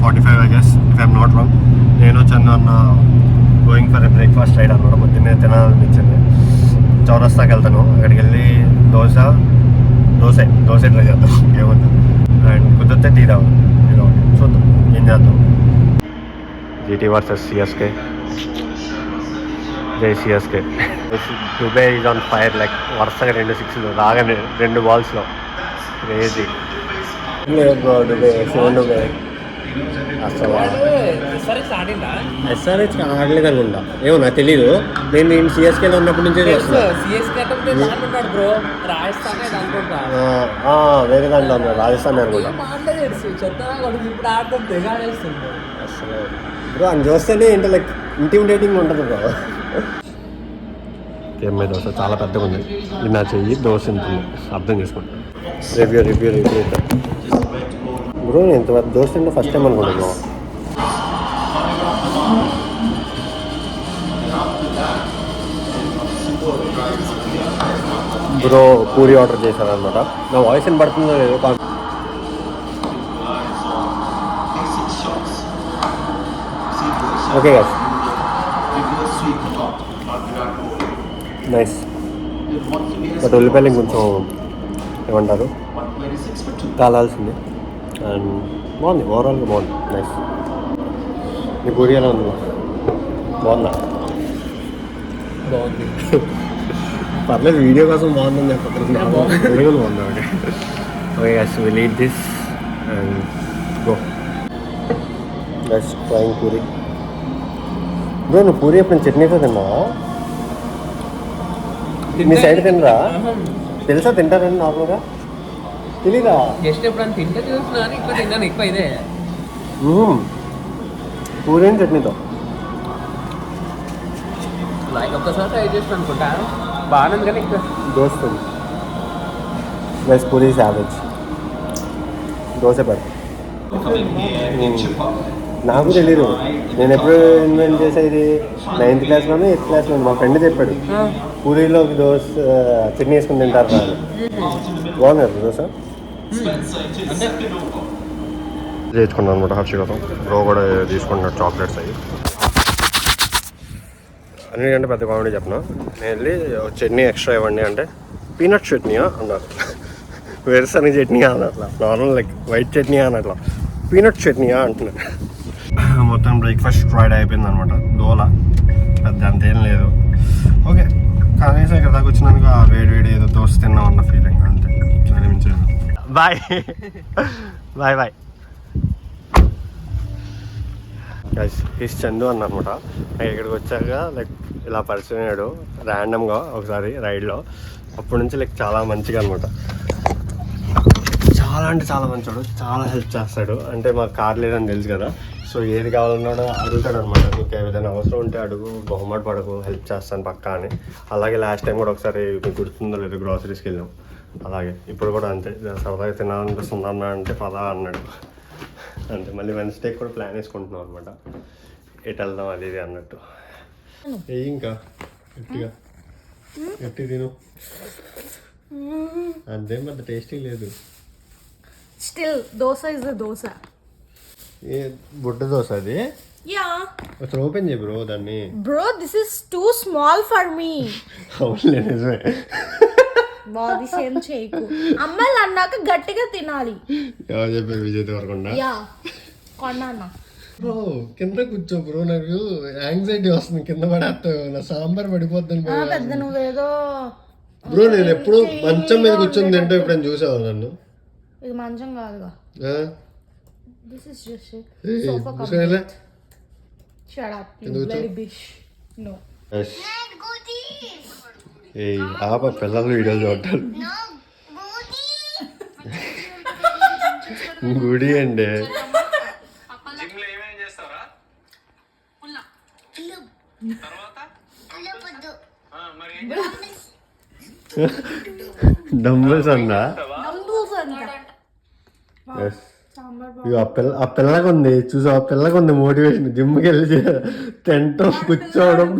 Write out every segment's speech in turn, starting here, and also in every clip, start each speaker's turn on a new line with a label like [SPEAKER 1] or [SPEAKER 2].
[SPEAKER 1] 3:45 I guess if I'm not wrong. నేను చందు అన్న going for a breakfast ride అన్నమాట. పొద్దున్నే తినాలనిపించింది. చౌరస్తాకి వెళ్తాను. అక్కడికి వెళ్ళి దోశ ట్రై చేద్దాం ఏముంది. అండ్ కుదిరితే టీ తాగుతాం. ఏదో చూద్దాం ఏం చేద్దాం. GT versus CSK. జై CSK. Dube is on fire. Like వరుసగా 2 6 రాగానే 2 balls క్రేజీ. దుబే అసలు ఎస్ఆర్హెచ్ ఆడలేదు అనుకుంటా. ఏమో నాకు తెలీదు. నేను సిఎస్కేలో ఉన్నప్పటి నుంచే చూస్తున్నాను. వేరే దాంట్లో ఉన్నా రాజస్థాన్ అనుకుంటా. అసలు బ్రో అని చూస్తేనే ఏంటో లైక్ ఇంటిమిడేటింగ్ ఉంటుంది బ్రో. కేఎంఐ దోశ చాలా పెద్దగా ఉంది. ఇది నా చెయ్యి దోశ ఉంటుంది. అర్థం చేసుకుంటా. రివ్యూ బ్రో నేను ఇంత దోశ తింటే ఫస్ట్ టైం అనుకుంటున్నాను. బ్రో పూరి ఆర్డర్ చేశాను అనమాట. నా వాయిస్ ఏం పడుతుందో లేదో. Okay guys, nice. బట్ ఉల్లిపాయలు కొంచెం ఏమంటారు కాలాల్సింది. అండ్ బాగుంది, ఓవరాల్గా బాగుంది, నైస్. నీ పూరి ఎలా ఉంది? బాగుందా? బాగుంది. పర్లేదు, వీడియో కోసం బాగుందని చెప్పలేదు. బాగుంది. Okay okay guys, will eat this and go. Guys trying puri. Bro నువ్వు పూరి ఎప్పుడు చట్నీతో తిన్నావా? మీ సైడ్ తినరా? తెలుసా తింటారండి నార్మల్గా? తెలీదా?
[SPEAKER 2] జస్ట్ ఎప్పుడన్నా తింటే చూస్తున్నా, ఎక్కువ తిన్నాను. ఎక్కువ ఇదే
[SPEAKER 1] పూరి చట్నీతో
[SPEAKER 2] లైక్ ఒక్కసారి ట్రై చేస్తాను అనుకుంటా. బాగానే కానీ ఎక్కువ
[SPEAKER 1] దోస్తుంది. గైస్ పూరి యావరేజ్, దోశ పెడతా. నాకు తెలీదు. నేను ఎప్పుడు ఇన్వెంట్ చేసేది 9th క్లాస్లోనే 8th క్లాస్లో. మా ఫ్రెండ్ చెప్పాడు పూరీలో దోశ చట్నీ వేసుకుని తింటారు అని. బాగుంది కదా దోశ? చేసుకున్నాను అనమాట హర్షి కోసం. బ్రో కూడా తీసుకుంటున్నాడు చాక్లెట్స్ అవి. అన్నిటికంటే పెద్ద కామెడీ చెప్పిన. నేను వెళ్ళి చట్నీ ఎక్స్ట్రా ఇవ్వండి అంటే పీనట్ చట్నీయా అన్నారు. వేరుశనగ చట్నీ అన్నట్లా, నార్మల్ లైక్ వైట్ చట్నీ అన్నట్లా పీనట్ చట్నీయా అంటున్నారు. మొత్తం బ్రేక్ఫాస్ట్ ఫ్రైడ్ అయిపోయింది అనమాట. దోల పెద్ద అంతేం లేదు. ఓకే, కనీసం ఇక్కడ దాకా వచ్చినందుకు ఆ వేడి ఏదో దోశ తిన్నాం అన్న ఫీలింగ్ అంతే. Bye bye bye guys. Is Chandu అన్న అనమాట. ఇక్కడికి వచ్చాక లైక్ ఇలా పరిచయం అయ్యాడు ర్యాండమ్గా ఒకసారి రైడ్లో. అప్పటి నుంచి లైక్ చాలా మంచిగా అనమాట. చాలా అంటే చాలా మంచివాడు, చాలా హెల్ప్ చేస్తాడు. అంటే మాకు కార్ లేదని తెలుసు కదా, సో ఏది కావాలన్నాడో అడుగుతాడు అనమాట. నీకు ఏదైనా అవసరం ఉంటే అడుగు, బహుమతి పడకు, హెల్ప్ చేస్తాను పక్కా అని. అలాగే లాస్ట్ టైం కూడా ఒకసారి మీకు గుర్తుందో లేదు, గ్రాసరీస్కి వెళ్ళాం. అలాగే ఇప్పుడు కూడా అంతే, సరదాగా తినాలనిపిస్తుంది అన్న అంటే పదా అన్నాడు. అంతే. మళ్ళీ వెన్స్డే కూడా ప్లాన్ వేసుకుంటున్నాం అనమాట, ఎటు వెళ్దాం అది ఇది అన్నట్టు. ఇంకా గట్టిగా గట్టి తిను. అంతేం పెద్ద టేస్టీ లేదు.
[SPEAKER 3] Still dosa is the dosa.
[SPEAKER 1] ఏ బుడ్డ దోశ అది?
[SPEAKER 3] యా.
[SPEAKER 1] అసలు ఓపెన్ చేయి బ్రో దాన్ని.
[SPEAKER 3] Bro this is too small for me.
[SPEAKER 1] అవునులే, నిజమే.
[SPEAKER 3] బాడీ సేమ్ చేయకు. అమ్మాయిలు అన్నాక గట్టిగా తినాలి.
[SPEAKER 1] ఎవరు చెప్పారు? విజయ్ దేవరకొండ.
[SPEAKER 3] యా కొన్నాను.
[SPEAKER 1] బ్రో కింద కూర్చో బ్రో, నాకు యాంగ్జైటీ వస్తుంది. కింద పడేస్తావు, నా సాంబార్ పడిపోద్దని.
[SPEAKER 3] పెద్ద నువ్వేదో
[SPEAKER 1] బ్రో, నేను ఎప్పుడు మంచం మీద కూర్చొని తింటే ఎప్పుడైనా చూసావు నన్ను?
[SPEAKER 3] ఇది మంచం కాదుగా. This is just a sofa
[SPEAKER 1] cover.
[SPEAKER 3] Shut up, you bloody bitch. No.
[SPEAKER 1] Yes. Hey, ఆపా పిల్లలు వీడియోలు చూడాలి. గుడి అండి. డంబుల్స్ అన్నా? ఆ పిల్లగా ఉంది చూసా, ఆ పిల్లగా ఉంది మోటివేషన్. జిమ్కి వెళ్ళి తింటాం, కూర్చోవడం.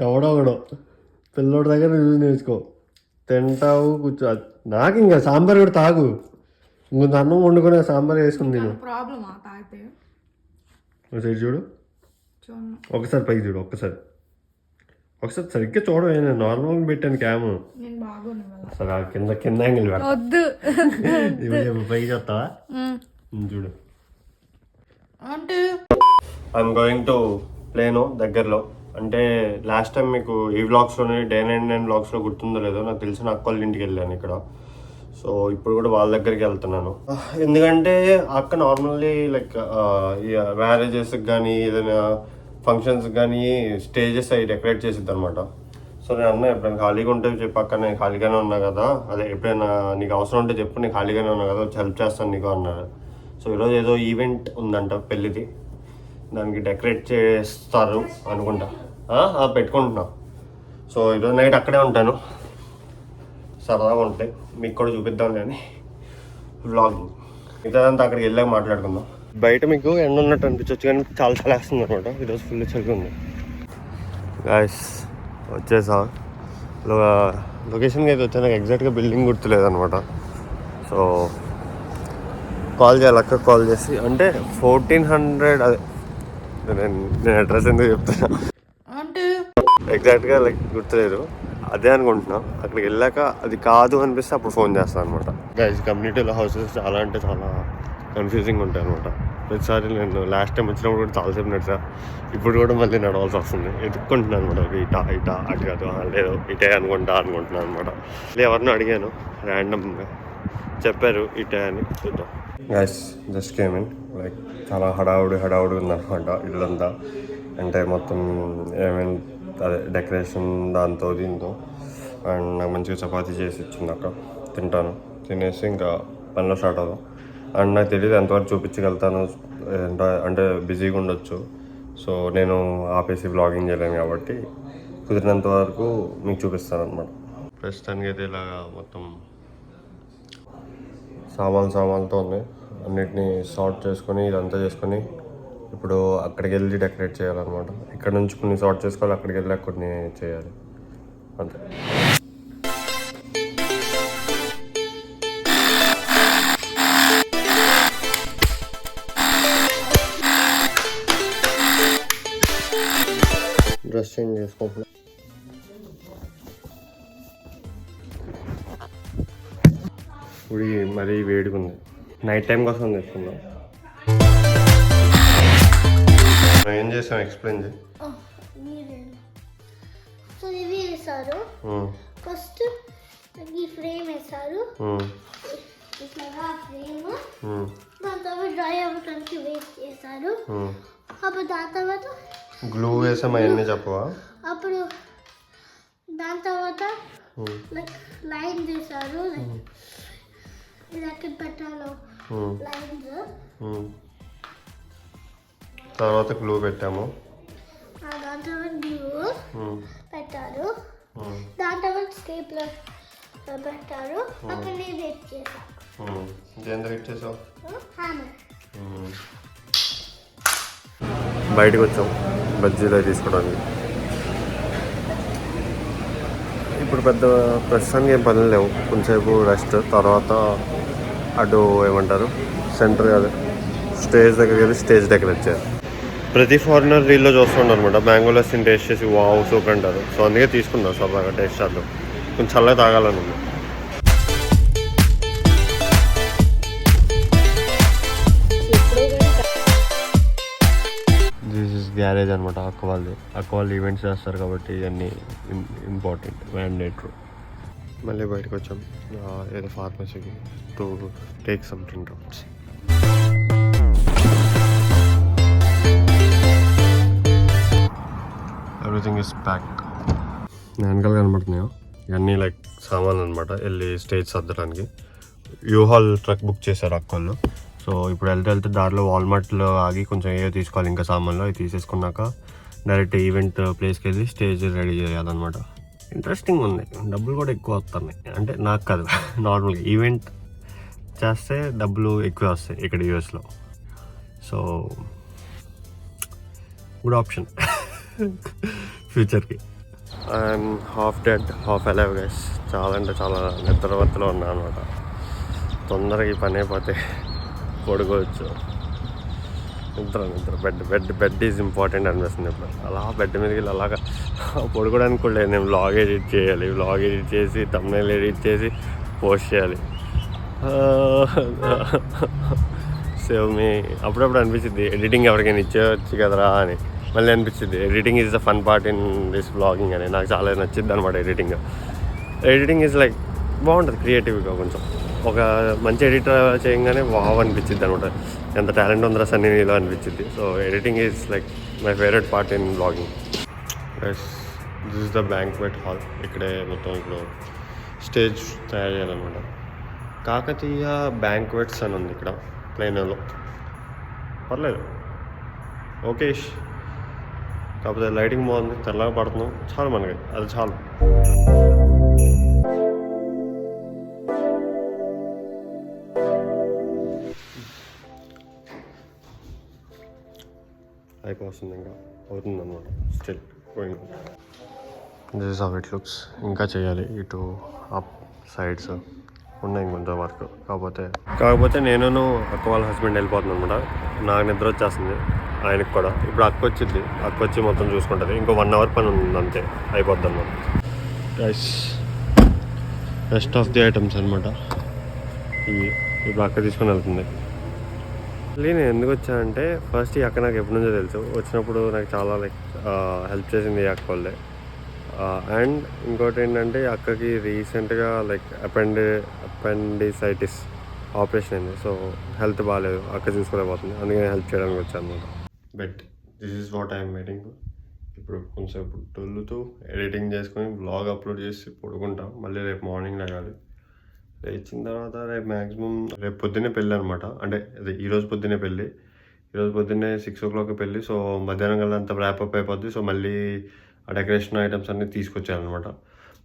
[SPEAKER 1] ఎవడో పిల్లోడి దగ్గర చూసి నేర్చుకో. తింటావు, కూర్చో. నాకు ఇంకా సాంబార్ కూడా తాగు. ఇంకొంత అన్నం వండుకునే సాంబార్ వేసుకుని తిను.
[SPEAKER 3] ప్రాబ్లమా తాగితే?
[SPEAKER 1] ఒకసారి చూడు,
[SPEAKER 3] చూడను.
[SPEAKER 1] ఒకసారి పైకి చూడు, ఒకసారి సరిగ్గా చూడవే. నేను నార్మల్గా పెట్టాను క్యామ్.
[SPEAKER 3] నేను బాగోను ఇవాళ.
[SPEAKER 1] సరే ఆ కింద యాంగిల్ పెడతా.
[SPEAKER 3] వద్దు.
[SPEAKER 1] ఇప్పుడు పైకి చేస్తావా? చూడు.
[SPEAKER 3] అంటే
[SPEAKER 1] ఐఎమ్ గోయింగ్ టు ప్లేను దగ్గరలో. అంటే లాస్ట్ టైం మీకు ఈ వ్లాగ్స్లోనే డే 99 వ్లాగ్స్లో గుర్తుందో లేదో నాకు తెలిసిన అక్క వాళ్ళ ఇంటికి వెళ్ళాను ఇక్కడ. సో ఇప్పుడు కూడా వాళ్ళ దగ్గరికి వెళ్తున్నాను. ఎందుకంటే అక్క నార్మల్లీ లైక్ మ్యారేజెస్కి కానీ ఏదైనా ఫంక్షన్స్కి కానీ స్టేజెస్ అవి డెకరేట్ చేసిద్ది అనమాట. సో నేను అన్నా ఎప్పుడైనా ఖాళీగా ఉంటే చెప్పు అక్క, నేను ఖాళీగానే ఉన్నా కదా, అదే ఎప్పుడైనా నీకు అవసరం ఉంటే చెప్పు, నేను ఖాళీగానే ఉన్నా కదా, వచ్చి హెల్ప్ చేస్తాను నీకు అన్నారు. సో ఈరోజు ఏదో ఈవెంట్ ఉందంట పెళ్ళిది, దానికి డెకరేట్ చేస్తారు అనుకుంటా. పెట్టుకుంటున్నా. సో ఈరోజు నైట్ అక్కడే ఉంటాను. సరదాగా ఉంటాయి, మీకు కూడా చూపిద్దాం కానీ వ్లాగ్. మిగతాదంతా అక్కడికి వెళ్ళాక మాట్లాడుకుందాం. బయట మీకు ఎండ ఉన్నట్టు అనిపించవచ్చు కానీ చాలా చాలా వేస్తుంది అనమాట. ఈరోజు ఫుల్ చలి ఉంది. గాయస్ వచ్చేసా లొకేషన్కి అయితే వచ్చా. నాకు ఎగ్జాక్ట్గా బిల్డింగ్ గుర్తులేదనమాట. సో కాల్ చేయాలి, అక్క కాల్ చేసి. అంటే 1400 అదే నేను అడ్రస్ ఎందుకు చెప్తున్నా అంటే ఎగ్జాక్ట్గా లైక్ గుర్తులేదు, అదే అనుకుంటున్నా. అక్కడికి వెళ్ళాక అది కాదు అనిపిస్తే అప్పుడు ఫోన్ చేస్తాను అనమాట. గైస్ కమ్యూనిటీలో హౌసెస్ చాలా అంటే చాలా కన్ఫ్యూజింగ్ ఉంటాయి అనమాట. ప్రతిసారి నేను లాస్ట్ టైం వచ్చినప్పుడు కూడా చాలాసేపు నడిచా, ఇప్పుడు కూడా మళ్ళీ నడవాల్సి వస్తుంది. ఎదుక్కుంటున్నాను అనమాట. ఇటా అటు కాదు, లేదు ఇటే అనుకుంటున్నాను అనమాట. ఎవరినో అడిగాను ర్యాండమ్గా, చెప్పారు ఇటే అని. చూద్దాం. Guys just came in. Like చాలా హడావుడి ఉందన్నమాట ఇల్లంతా. అంటే మొత్తం ఏమైనా అదే డెకరేషన్ దాంతో దీంతో. అండ్ నాకు మంచిగా చపాతీ చేసి ఇచ్చింది అక్క. తింటాను, తినేసి ఇంకా పనిలో స్టార్ట్ అవుదాం. అండ్ నాకు తెలియదు ఎంతవరకు చూపించగలుగుతాను, అంటే బిజీగా ఉండొచ్చు. సో నేను ఆపేసి వ్లాగింగ్ చేయలేను కాబట్టి కుదిరినంత వరకు మీకు చూపిస్తాను అనమాట. ప్రస్తుతానికి అయితే ఇలాగా మొత్తం సామాన్లతో ఉన్నాయి. అన్నిటినీ సార్ట్ చేసుకొని ఇదంతా చేసుకొని ఇప్పుడు అక్కడికి వెళ్ళి డెకరేట్ చేయాలన్నమాట. ఇక్కడ నుంచి కొన్ని సార్ట్ చేసుకోవాలి, అక్కడికి వెళ్ళి కొన్ని చేయాలి అంతే. డ్రెస్ చేంజ్ చేసుకుంటున్నా. ఇప్పుడు మరీ వేడిగా ఉంది. నైట్ టైం కోసం తెచ్చుకుందాం. ఏం చేసాం ఎక్స్ప్లెయిన్ చేయి.
[SPEAKER 4] సో ఇవి వేసారు. ఫస్ట్ ఈ ఫ్రేమ్ వేసారు. ఇట్లా ఫ్రేమ్ దాని తర్వాత డ్రై అవ్వడానికి వెయిట్ చేశారు. అప్పుడు దాని తర్వాత
[SPEAKER 1] గ్లూ వేసాం. అవన్నీ చెప్పవా?
[SPEAKER 4] అప్పుడు దాని తర్వాత లైక్ లైన్ చేశారు. ఇది ఎక్కడ పెట్టాలో లైన్స్.
[SPEAKER 1] తర్వాత గ్లూ పెట్టాము.
[SPEAKER 4] దాని తర్వాత గ్లూ పెట్టారు. దాని తర్వాత స్టేప్లర్ పెట్టారు. అక్కడ నేను వెయిట్ చేశాను.
[SPEAKER 1] దేని వెయిట్ చేసావు?
[SPEAKER 4] హ్యామర్.
[SPEAKER 1] బయటకు వచ్చాం బజ్జీలు తీసుకోవడానికి. ఇప్పుడు పెద్ద ప్రస్తుతానికి ఏం పనులు లేవు, కొంచెంసేపు రెస్ట్. తర్వాత అటు ఏమంటారు సెంటర్ కాదు స్టేజ్ దగ్గరికి వెళ్ళి స్టేజ్ డెకరేట్ చేయాలి. ప్రతి ఫారినర్ రీల్లో చూస్తుంటారు అనమాట. మ్యాంగో లస్సీని టేస్ట్ చేసి వావ్ సూపర్ అంటారు. సో అందుకే తీసుకున్నాను సరదాగా టేస్ట్ చేద్దాం. కొంచెం చల్లగా తాగాలని ఉంది. దిస్ ఇస్ గ్యారేజ్ అనమాట అక్క వాళ్ళు ఈవెంట్స్ చేస్తారు కాబట్టి ఇవన్నీ ఇంపార్టెంట్ మ్యాండేటరీ. మళ్ళీ బయటకు వచ్చాం ఏదో ఫార్మసీకి to take some printouts. Everything is packed. వెనకాల కనబడుతున్నాయో ఇవన్నీ లైక్ సామాన్లు అనమాట. వెళ్ళి స్టేజ్ సర్దడానికి యూహాల్ ట్రక్ బుక్ చేశారు అక్కళ్ళు. సో ఇప్పుడు వెళ్తే దారిలో వాల్మార్ట్లో ఆగి కొంచెం ఏవో తీసుకోవాలి ఇంకా సామాన్లు. అవి తీసేసుకున్నాక డైరెక్ట్ ఈవెంట్ ప్లేస్కి వెళ్ళి స్టేజ్ రెడీ చేయాలన్నమాట. ఇంట్రెస్టింగ్ ఉంది. డబ్బులు కూడా ఎక్కువ వస్తున్నాయి. అంటే నాకు కాదు, నార్మల్గా ఈవెంట్ చేస్తే డబ్బులు ఎక్కువ వస్తాయి ఇక్కడ యూఎస్లో. సో గుడ్ ఆప్షన్ ఫ్యూచర్కి. I'm half dead half alive guys. చాలా అంటే చాలా నిద్రవత్తలో ఉన్నాను అనమాట. తొందరగా ఈ పని అయిపోతే పడుకోవచ్చు. నిద్ర బెడ్ ఈజ్ ఇంపార్టెంట్ అనిపిస్తుంది ఇప్పుడు. అలా బెడ్ మీదకి వెళ్ళి అలాగా పడుకోవడానికి కూడా లేదు. నేను వ్లాగ్ ఎడిట్ చేయాలి, వ్లాగ్ ఎడిట్ చేసి థంబ్నెయిల్ ఎడిట్ చేసి పోస్ట్ చేయాలి. సేవ్ మీ అప్పుడప్పుడు అనిపించింది ఎడిటింగ్ ఎవరికైనా ఇచ్చేయచ్చు కదరా అని. మళ్ళీ అనిపించింది editing is the fun part in this vlogging అని. నాకు చాలా నచ్చింది అనమాట ఎడిటింగ్ ఈజ్ లైక్ బాగుంటుంది క్రియేటివ్గా. కొంచెం ఒక మంచి ఎడిటర్ చేయగానే వావ్ అనిపించింది అనమాట. ఎంత టాలెంట్ ఉందిరా సన్నీ నీలో అనిపించింది. So editing is like my favourite part in vlogging. This is the banquet hall. ఇక్కడే మొత్తం ఇప్పుడు స్టేజ్ తయారు చేయాలన్నమాట. కాకతీయ బ్యాంక్వెట్స్ అని ఉంది ఇక్కడ ప్లేన్లో. పర్లేదు ఓకేష్. కాకపోతే లైటింగ్ బాగుంది, తెల్లగా పడుతున్నాం చాలు మనకి, అది చాలు. అయిపోతుంది, ఇంకా అవుతుంది అనమాట. Still going. This is how it looks. ఇంకా చేయాలి, ఇటు అప్ సైడ్స్ ఉన్నాయి కొంచెం వర్క్. కాకపోతే నేను అక్క వాళ్ళ హస్బెండ్ వెళ్ళిపోతుంది అనమాట. నాకు నిద్ర వచ్చేస్తుంది, ఆయనకి కూడా. ఇప్పుడు అక్క వచ్చి మొత్తం చూసుకుంటుంది. ఇంకో 1 hour పని ఉంది అంతే, అయిపోద్ది అనమాట. రెస్ట్ ఆఫ్ ది ఐటమ్స్ అనమాట. ఇప్పుడు అక్క తీసుకొని వెళ్తుంది. నేను ఎందుకు వచ్చానంటే ఫస్ట్ ఈ అక్క నాకు ఎప్పటి నుంచో తెలుసు. వచ్చినప్పుడు నాకు చాలా హెల్ప్ చేసింది ఈ అక్క వాళ్ళే. అండ్ ఇంకోటి ఏంటంటే అక్కకి రీసెంట్గా అపెండిసైటిస్ ఆపరేషన్ అయింది. సో హెల్త్ బాగాలేదు, అక్క చూసుకోలేకపోతుంది. అందుకని హెల్ప్ చేయడానికి వచ్చాను అనమాట. But this is what I'm waiting. ఇప్పుడు కొంచెంసేపు డొల్లుతూ ఎడిటింగ్ చేసుకొని బ్లాగ్ అప్లోడ్ చేసి పడుకుంటాం. మళ్ళీ రేపు మార్నింగ్ లేగాలి. లేచిన తర్వాత రేపు పొద్దున్నే పెళ్ళి అనమాట. అంటే అదే ఈరోజు పొద్దున్నే పెళ్ళి. ఈరోజు పొద్దున్నే 6 o'clock పెళ్ళి. సో మధ్యాహ్నం కల్లా అంతా ర్యాపప్ అయిపోద్ది. సో మళ్ళీ ఆ డెకరేషన్ ఐటమ్స్ అన్నీ తీసుకొచ్చానమాట.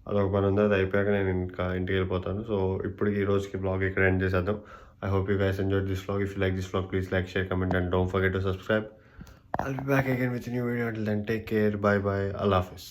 [SPEAKER 1] అదొక పని ఉంది, అది అయిపోయాక నేను ఇంకా ఇంటికి వెళ్ళిపోతాను. సో ఇప్పుడు ఈ రోజుకి బ్లాగ్ ఇక్కడ ఎండ్ చేసేద్దాం. I hope you guys enjoyed this vlog. If you like this vlog, please like, share, comment and don't forget to subscribe. I'll be back again with a new video. Until then, take care. Bye bye. Allah Hafiz.